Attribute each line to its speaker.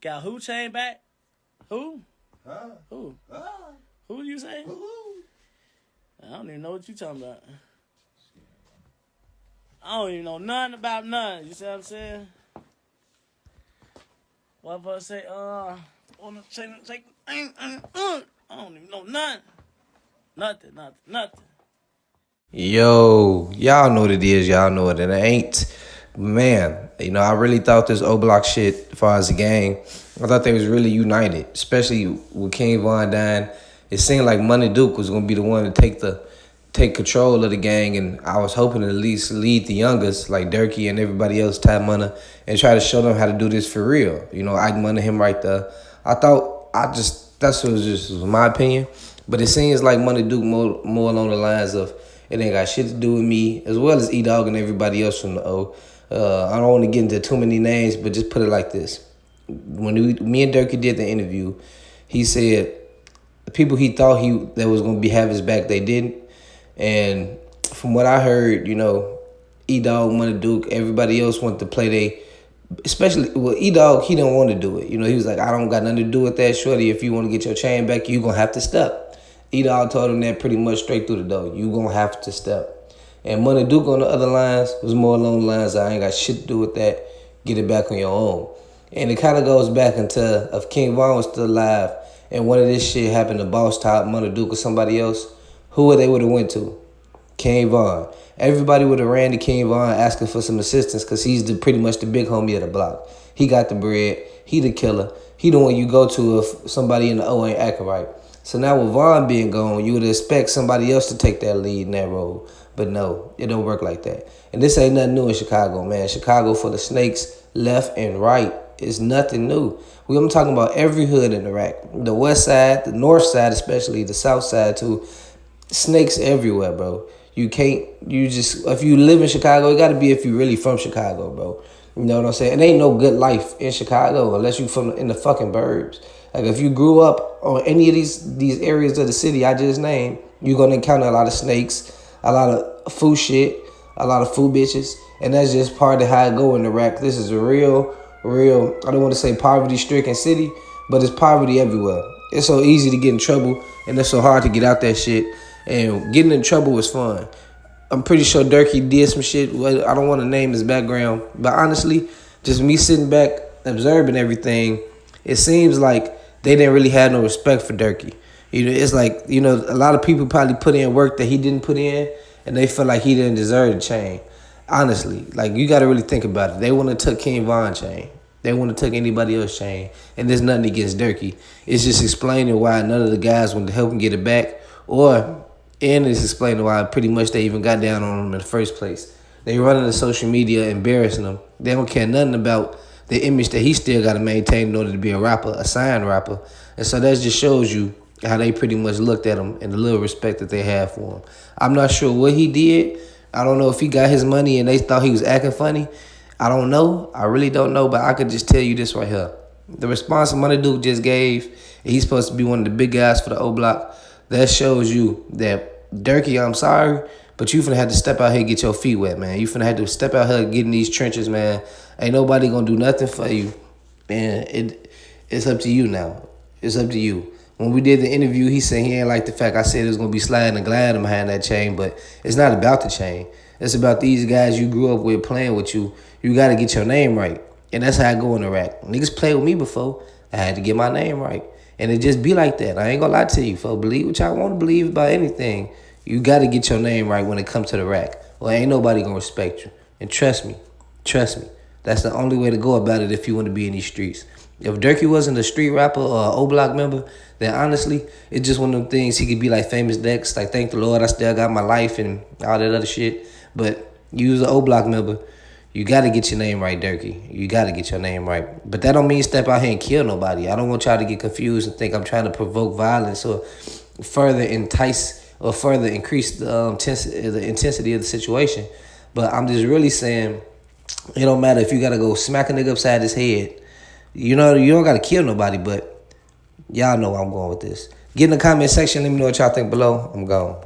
Speaker 1: Got who chain back? Who?
Speaker 2: Huh?
Speaker 1: Who? Who you say? I don't even know what you talking about. I don't even know nothing about none. You see what I'm saying? What if I say, I don't even know nothing. Nothing.
Speaker 3: Yo, y'all know what it is. Y'all know what it ain't. Man, I really thought this O-Block shit, as far as the gang, I thought they was really united, especially with King Von dying. It seemed like Munna Duke was gonna be the one to take control of the gang, and I was hoping to at least lead the youngest, like Durkey and everybody else, Ty Munna, and try to show them how to do this for real. Ike Munna, him right there. That's what was my opinion. But it seems like Munna Duke more along the lines of, it ain't got shit to do with me, as well as E-Dog and everybody else from the O. I don't want to get into too many names, but just put it like this. When me and Durkey did the interview, he said the people he thought that was going to have his back, they didn't. And from what I heard, E-Dog, Munna Duke, everybody else wanted to play especially, E-Dog, he didn't want to do it. He was like, I don't got nothing to do with that, shorty. If you want to get your chain back, you going to have to step. E-Dog told him that pretty much straight through the door. You going to have to step. And Munna Duke on the other lines was more along the lines of, I ain't got shit to do with that. Get it back on your own. And it kind of goes back into, if King Von was still alive and one of this shit happened to Boss Top, Munna Duke, or somebody else, who would they would have went to? King Von. Everybody would have ran to King Von asking for some assistance because he's pretty much the big homie of the block. He got the bread. He the killer. He the one you go to if somebody in the O ain't acting right. So now with Von being gone, you would expect somebody else to take that lead in that role. But no, it don't work like that. And this ain't nothing new in Chicago, man. Chicago for the snakes left and right is nothing new. I'm talking about every hood in Iraq. The west side, the north side especially, the south side too. Snakes everywhere, bro. If you live in Chicago, it got to be if you really from Chicago, bro. You know what I'm saying? It ain't no good life in Chicago unless you in the fucking burbs. Like if you grew up on any of these areas of the city I just named, you're going to encounter a lot of snakes, a lot of food shit, a lot of food bitches. And that's just part of how it go in Iraq. This is a real, I don't want to say poverty-stricken city, but it's poverty everywhere. It's so easy to get in trouble, and it's so hard to get out that shit. And getting in trouble was fun. I'm pretty sure Durkey did some shit. I don't want to name his background, but honestly, just me sitting back observing everything, it seems like they didn't really have no respect for Durkey. It's like, a lot of people probably put in work that he didn't put in, and they feel like he didn't deserve the chain. Honestly, like, you got to really think about it. They wouldn't have took King Von chain. They wouldn't have took anybody else's chain. And there's nothing against Durkey. It's just explaining why none of the guys wanted to help him get it back, and it's explaining why pretty much they even got down on him in the first place. They running the social media, embarrassing him. They don't care nothing about the image that he still got to maintain in order to be a rapper, a signed rapper. And so that just shows you how they pretty much looked at him and the little respect that they have for him. I'm not sure what he did. I don't know if he got his money and they thought he was acting funny. I don't know. I really don't know, but I could just tell you this right here. The response Munna Duke just gave, and he's supposed to be one of the big guys for the O-Block, that shows you that, Durkey, I'm sorry, but you finna have to step out here and get your feet wet, man. You finna have to step out here and get in these trenches, man. Ain't nobody gonna do nothing for you. And it's up to you now. It's up to you. When we did the interview, he said he ain't like the fact I said it was gonna be sliding and gliding behind that chain, but it's not about the chain. It's about these guys you grew up with playing with you. You gotta get your name right. And that's how I go in Iraq. Niggas played with me before. I had to get my name right. And it just be like that. I ain't gonna lie to you, folks. Believe what y'all want to believe about anything. You got to get your name right when it comes to the rack. Or ain't nobody gonna respect you. And trust me. That's the only way to go about it if you want to be in these streets. If Durkey wasn't a street rapper or an O-Block member, then honestly, it's just one of them things. He could be like Famous Dex, like, thank the Lord I still got my life and all that other shit. But you as an O-Block member, you got to get your name right, Durkey. You got to get your name right. But that don't mean step out here and kill nobody. I don't want y'all to get confused and think I'm trying to provoke violence or further entice or further increase the intensity of the situation. But I'm just really saying it don't matter if you got to go smack a nigga upside his head. You don't got to kill nobody, but y'all know where I'm going with this. Get in the comment section. Let me know what y'all think below. I'm gone.